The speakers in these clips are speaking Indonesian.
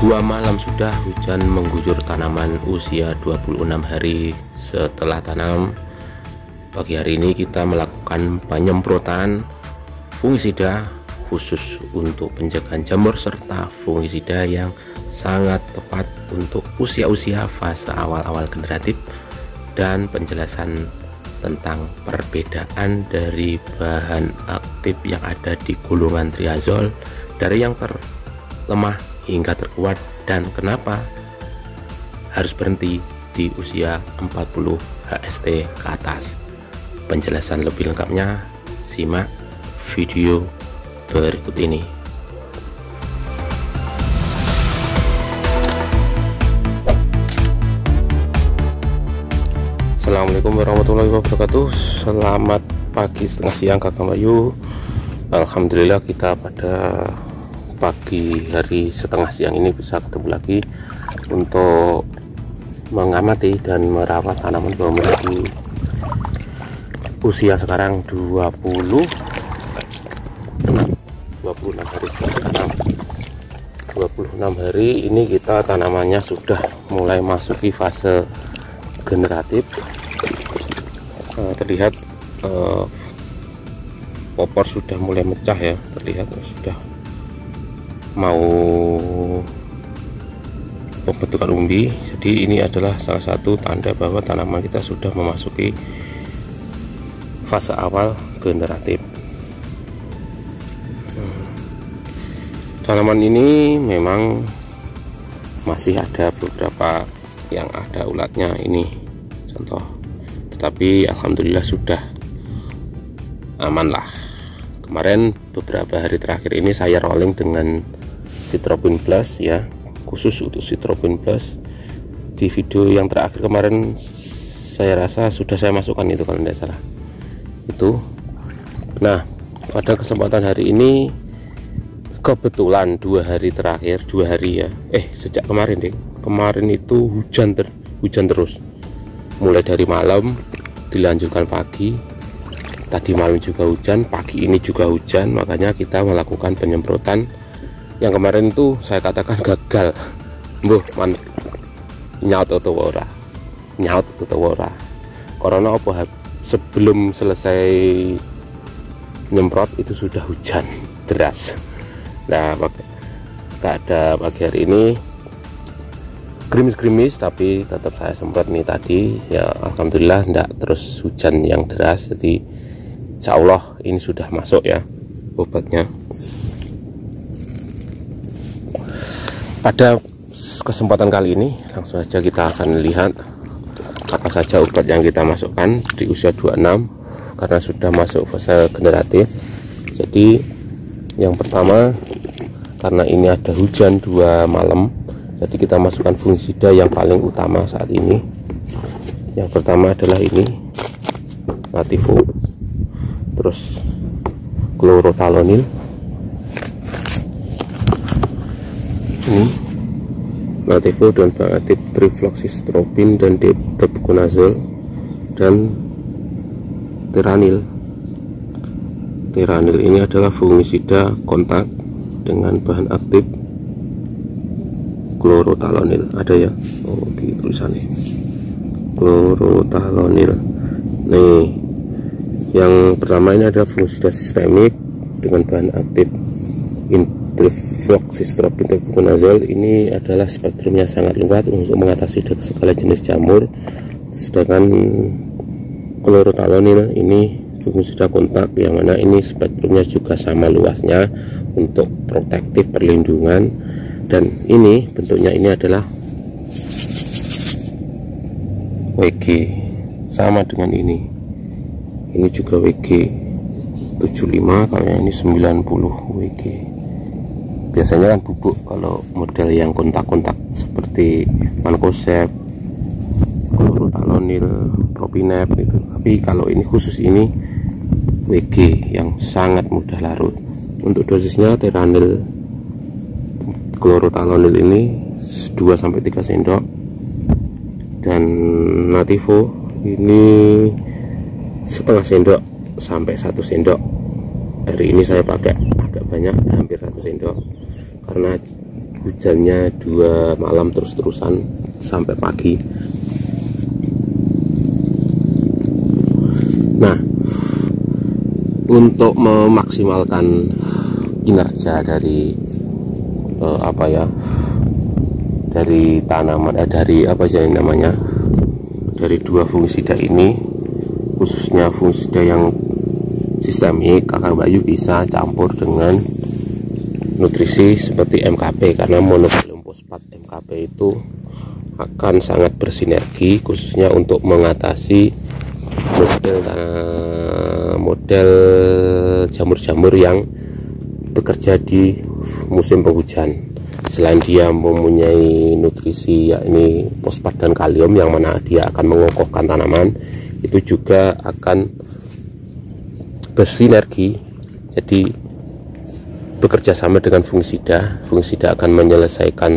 2 malam sudah hujan mengguyur tanaman usia 26 hari setelah tanam. Pagi hari ini kita melakukan penyemprotan fungisida khusus untuk penjagaan jamur serta fungisida yang sangat tepat untuk usia-usia fase awal-awal generatif, dan penjelasan tentang perbedaan dari bahan aktif yang ada di golongan triazol dari yang terlemah hingga terkuat, dan kenapa harus berhenti di usia 40 HST ke atas. Penjelasan lebih lengkapnya simak video berikut ini. Assalamualaikum warahmatullahi wabarakatuh. Selamat pagi setengah siang Kakak Bayu. Alhamdulillah kita pada pagi hari setengah siang ini bisa ketemu lagi untuk mengamati dan merawat tanaman bawang merah di usia sekarang 26 hari sekarang 26 hari ini kita tanamannya sudah mulai masuki fase generatif. Terlihat popor sudah mulai mecah ya, terlihat sudah mau pembentukan umbi. Jadi ini adalah salah satu tanda bahwa tanaman kita sudah memasuki fase awal generatif. Tanaman ini memang masih ada beberapa yang ada ulatnya ini contoh, tetapi alhamdulillah sudah aman lah. Kemarin beberapa hari terakhir ini saya rolling dengan Citropin Plus ya, khusus untuk Citropin Plus. Di video yang terakhir kemarin saya rasa sudah saya masukkan itu kalau tidak salah itu. Nah, pada kesempatan hari ini kebetulan 2 hari terakhir, 2 hari ya, sejak kemarin deh, kemarin itu hujan terus, mulai dari malam dilanjutkan pagi, tadi malam juga hujan, pagi ini juga hujan. Makanya kita melakukan penyemprotan yang kemarin itu saya katakan gagal. Nyaut atau ora karena apa, sebelum selesai nyemprot itu sudah hujan deras. Nah, ada pagi hari ini gerimis-gerimis, tapi tetap saya semprot nih tadi ya. Alhamdulillah enggak terus hujan yang deras, jadi insya Allah ini sudah masuk ya obatnya. Pada kesempatan kali ini langsung saja kita akan lihat apa saja obat yang kita masukkan di usia 26 karena sudah masuk fase generatif. Jadi yang pertama, karena ini ada hujan 2 malam, jadi kita masukkan fungisida yang paling utama saat ini. Yang pertama adalah ini Nativo, terus Chlorothalonil, ini Nativo dan bahan aktif Trifloxystrobin dan Tebuconazole, dan Teranil. Teranil ini adalah fungisida kontak dengan bahan aktif Chlorothalonil, ada ya, di tulisannya Chlorothalonil. Nih, yang pertama ini adalah fungisida sistemik dengan bahan aktif Trifloxystrobin Tebuconazole. Ini adalah spektrumnya sangat luas untuk mengatasi segala jenis jamur, sedangkan Chlorothalonil ini fungisida kontak yang mana ini spektrumnya juga sama luasnya untuk protektif perlindungan. Dan ini bentuknya ini adalah WG, sama dengan ini juga WG 75, kalau yang ini 90 WG. Biasanya kan bubuk kalau model yang kontak-kontak seperti Mancozeb, Chlorothalonil, Propinep itu. Tapi kalau ini khusus ini WG yang sangat mudah larut. Untuk dosisnya Teranil Chlorothalonil ini 2-3 sendok, dan Nativo ini setengah sendok sampai 1 sendok. Hari ini saya pakai agak banyak, hampir 1 sendok, karena hujannya 2 malam terus-terusan sampai pagi. Nah, untuk memaksimalkan kinerja dari dari tanaman dari dari 2 fungisida ini, khususnya fungisida yang sistemik, Kakang Bayu bisa campur dengan nutrisi seperti MKP, karena monokalium fosfat MKP itu akan sangat bersinergi khususnya untuk mengatasi model jamur-jamur yang bekerja di musim penghujan. Selain dia mempunyai nutrisi yakni fosfat dan kalium yang mana dia akan mengokohkan tanaman, itu juga akan bersinergi, jadi bekerja sama dengan fungisida. Fungisida akan menyelesaikan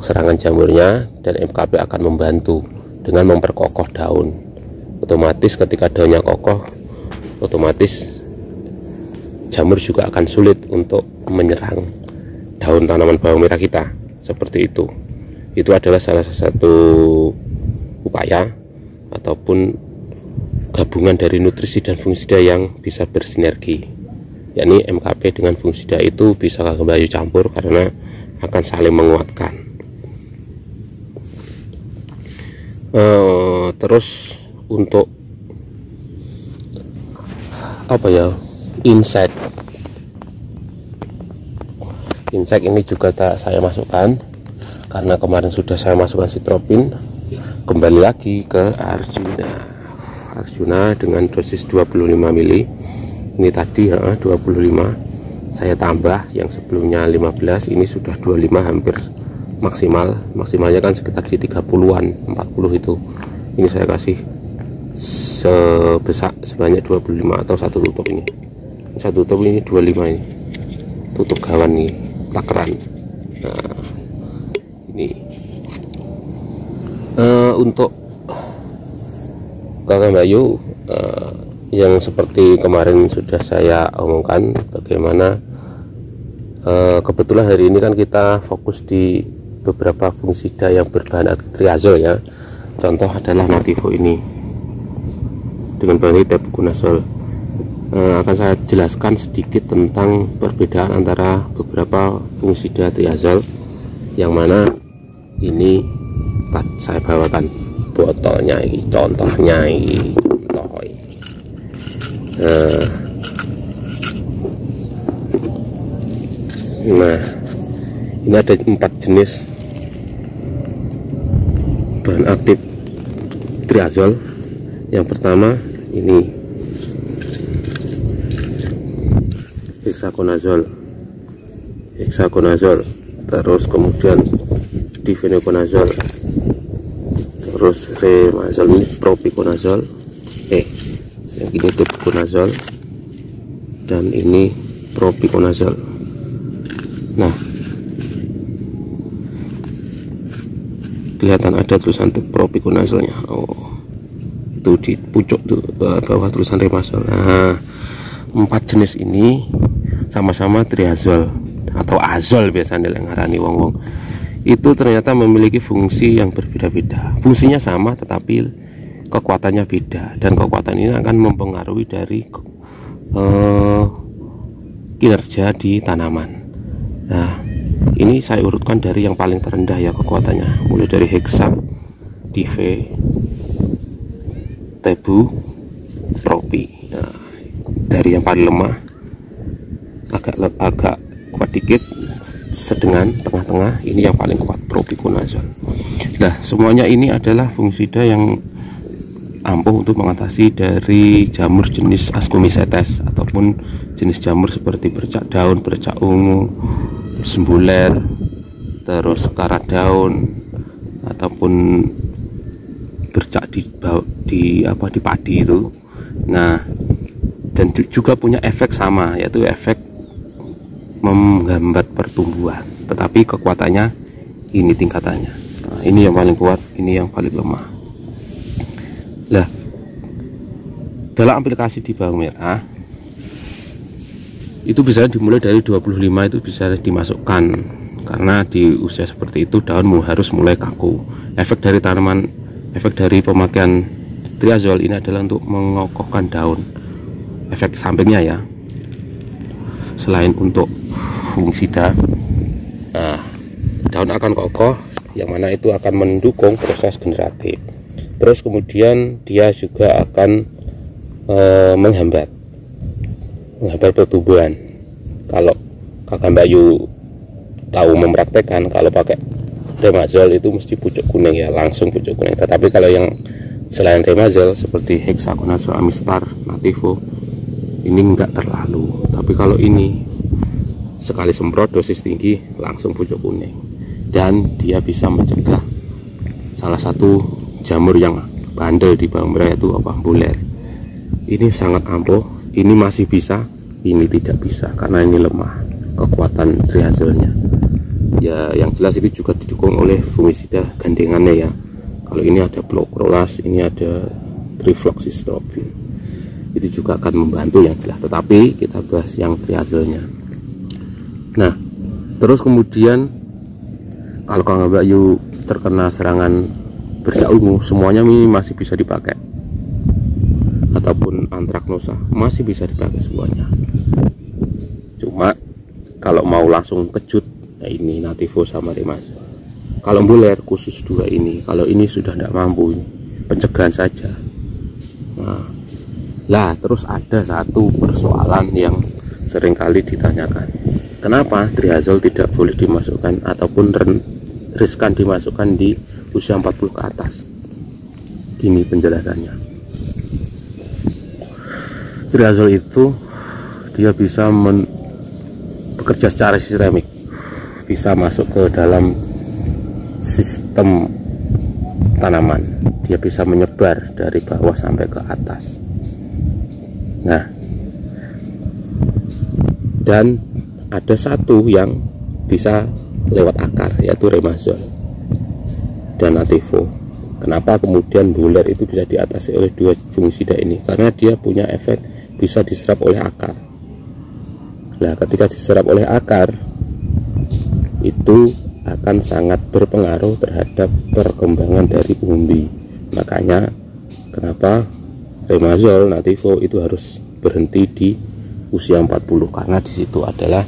serangan jamurnya, dan MKP akan membantu dengan memperkokoh daun. Otomatis ketika daunnya kokoh, otomatis jamur juga akan sulit untuk menyerang daun tanaman bawang merah kita. Seperti itu. Itu adalah salah satu upaya ataupun gabungan dari nutrisi dan fungisida yang bisa bersinergi, yakni MKP dengan fungisida itu bisa Kakang Bayu campur karena akan saling menguatkan. Terus untuk insect ini juga saya masukkan, karena kemarin sudah saya masukkan sitropin. Kembali lagi ke Arjuna dengan dosis 25 mili. Ini tadi 25, saya tambah yang sebelumnya 15, ini sudah 25, hampir maksimalnya kan sekitar di 30-an 40 itu. Ini saya kasih sebanyak 25 atau satu tutup ini. Satu tutup ini 25, ini tutup gawan nih, takeran. Nah, ini untuk Kakang Bayu yang seperti kemarin sudah saya omongkan, bagaimana kebetulan hari ini kan kita fokus di beberapa fungisida yang berbahan triazol ya. Contoh adalah Nativo ini dengan bahan tebuconazole. Akan saya jelaskan sedikit tentang perbedaan antara beberapa fungisida triazol, yang mana ini saya bawakan botolnya ini, contohnya ini. Nah, ini ada 4 jenis bahan aktif triazol. Yang pertama ini hexaconazole, terus kemudian difenoconazole, terus remazole, ini propiconazole, yang ini tebuconazole, dan ini propiconazole. Nah, kelihatan ada tulisan propiconazole-nya. Itu di pucuk tuh, bawah tulisan remazole. Nah, 4 jenis ini sama-sama triazol atau azol biasanya ngarani wong-wong. Itu ternyata memiliki fungsi yang berbeda-beda. Fungsinya sama tetapi kekuatannya beda, dan kekuatan ini akan mempengaruhi dari kinerja di tanaman. Nah, ini saya urutkan dari yang paling terendah ya kekuatannya, mulai dari hexa, dive, tebu, propi. Nah, dari yang paling lemah, agak kuat dikit, sedengan, tengah-tengah, ini yang paling kuat, propiconazole. Nah, semuanya ini adalah fungisida yang ampuh untuk mengatasi dari jamur jenis Ascomycetes ataupun jenis jamur seperti bercak daun, bercak ungu, sembuler, terus karat daun, ataupun bercak di padi itu. Nah, dan juga punya efek sama, yaitu efek menghambat pertumbuhan, tetapi kekuatannya ini tingkatannya. Nah, ini yang paling kuat, ini yang paling lemah. Lah, dalam aplikasi di bawang merah itu bisa dimulai dari 25 itu bisa dimasukkan, karena di usia seperti itu daun harus mulai kaku. Efek dari tanaman, efek dari pemakaian triazol ini adalah untuk mengokohkan daun. Efek sampingnya ya, selain untuk fungisida, daun akan kokoh, yang mana itu akan mendukung proses generatif. Terus kemudian dia juga akan menghambat pertumbuhan. Kalau Kakak Mbak Yu tahu mempraktekkan, kalau pakai Remazol itu mesti pucuk kuning ya, langsung pucuk kuning. Tetapi kalau yang selain Remazol seperti Hexaconazole Amistar, Nativo, ini enggak terlalu. Tapi kalau ini sekali semprot dosis tinggi langsung pucuk kuning, dan dia bisa mencegah salah satu jamur yang bandel di bawang merah, itu apa, buler. Ini sangat ampuh, ini masih bisa, ini tidak bisa karena ini lemah kekuatan triazolnya. Ya, yang jelas ini juga didukung oleh fungisida gandengannya ya. Kalau ini ada Procrolas, ini ada Trifloxystrobin, itu juga akan membantu yang jelas. Tetapi kita bahas yang triazolnya. Nah, terus kemudian kalau Kang Mbak Yu terkena serangan bercak ungu, semuanya ini masih bisa dipakai, ataupun antraknosa masih bisa dipakai semuanya. Cuma kalau mau langsung kejut, nah ini Nativo sama Remazol. Kalau buler khusus dua ini. Kalau ini sudah tidak mampu, ini pencegahan saja. Nah, terus ada satu persoalan yang seringkali ditanyakan, kenapa triazol tidak boleh dimasukkan ataupun riskan dimasukkan di usia 40 ke atas? Gini penjelasannya. Triazol itu dia bisa bekerja secara sistemik, bisa masuk ke dalam sistem tanaman, dia bisa menyebar dari bawah sampai ke atas. Nah, dan ada satu yang bisa lewat akar, yaitu Remazol dan Nativo. Kenapa kemudian buler itu bisa diatasi oleh dua fungisida ini? Karena dia punya efek bisa diserap oleh akar. Nah, ketika diserap oleh akar, itu akan sangat berpengaruh terhadap perkembangan dari umbi. Makanya kenapa Remazol, Nativo itu harus berhenti di usia 40, karena di situ adalah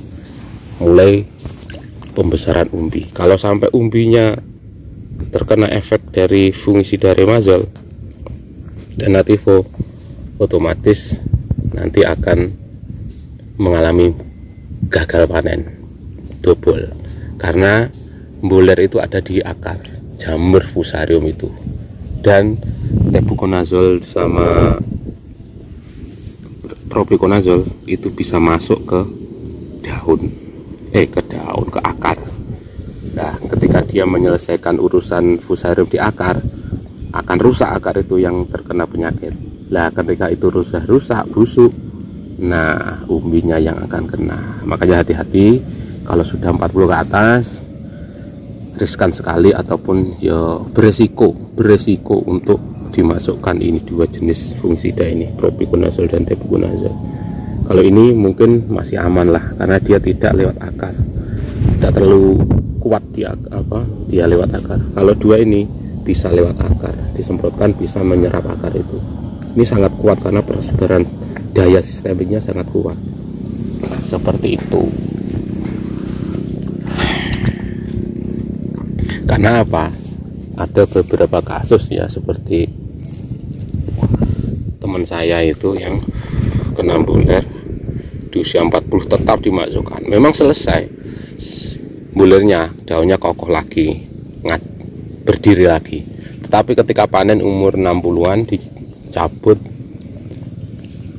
mulai pembesaran umbi. Kalau sampai umbinya terkena efek dari fungisida Remazol dan Nativo, otomatis nanti akan mengalami gagal panen double, karena buler itu ada di akar jamur fusarium itu, dan tebuconazole sama propiconazole itu bisa masuk ke daun, ke akar. Nah, ketika dia menyelesaikan urusan fusarium di akar, akan rusak akar itu yang terkena penyakit. Nah, ketika itu rusak busuk, nah umbinya yang akan kena. Makanya hati-hati kalau sudah 40 ke atas, riskan sekali ataupun ya beresiko untuk dimasukkan ini dua jenis fungisida ini, propiconazole dan tebuconazole. Kalau ini mungkin masih aman lah, karena dia tidak lewat akar, tidak terlalu kuat dia lewat akar. Kalau dua ini bisa lewat akar, disemprotkan bisa menyerap akar itu. Ini sangat kuat karena persebaran daya sistemiknya sangat kuat. Seperti itu. Karena apa? Ada beberapa kasus ya, seperti teman saya itu yang kena buler di usia 40 tetap dimasukkan. Memang selesai bulernya, daunnya kokoh lagi, berdiri lagi. Tetapi ketika panen umur 60-an dicabut,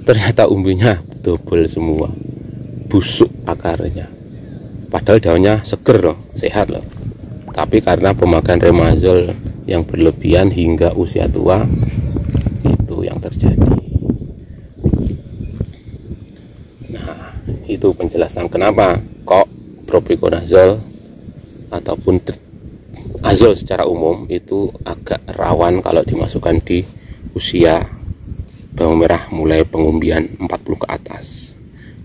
ternyata umbinya double semua, busuk akarnya. Padahal daunnya seger loh, sehat loh. Tapi karena pemakaian Remazol yang berlebihan hingga usia tua, itu yang terjadi. Nah, itu penjelasan kenapa kok propiconazole ataupun azol secara umum itu agak rawan kalau dimasukkan di usia bawang merah mulai pengumbian 40 ke atas.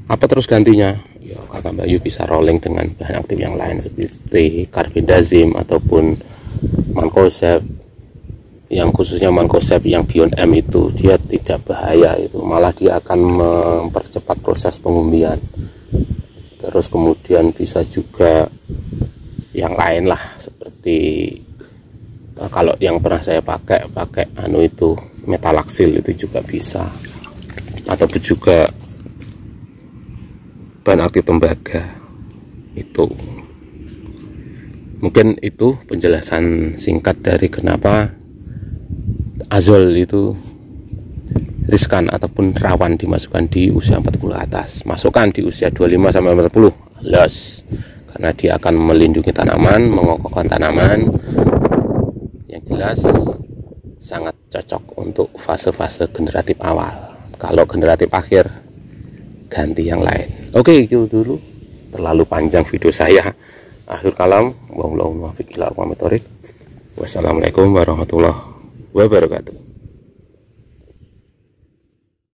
Apa terus gantinya? Ya, Kakak Bayu bisa rolling dengan bahan aktif yang lain seperti carbendazim ataupun mancozeb. Yang khususnya mancozeb yang Beyond M itu dia tidak bahaya, itu malah dia akan mempercepat proses pengumbian. Terus kemudian bisa juga yang lain lah, seperti kalau yang pernah saya pakai itu metalaxyl, itu juga bisa, ataupun juga bahan aktif tembaga. Itu mungkin itu penjelasan singkat dari kenapa azol itu riskan ataupun rawan dimasukkan di usia 40 atas. Masukkan di usia 25 sampai 40 los, karena dia akan melindungi tanaman, mengokohkan tanaman. Yang jelas sangat cocok untuk fase-fase generatif awal. Kalau generatif akhir ganti yang lain. Oke, itu dulu, terlalu panjang video saya. Akhir kalam, wassalamualaikum warahmatullahi wabarakatuh.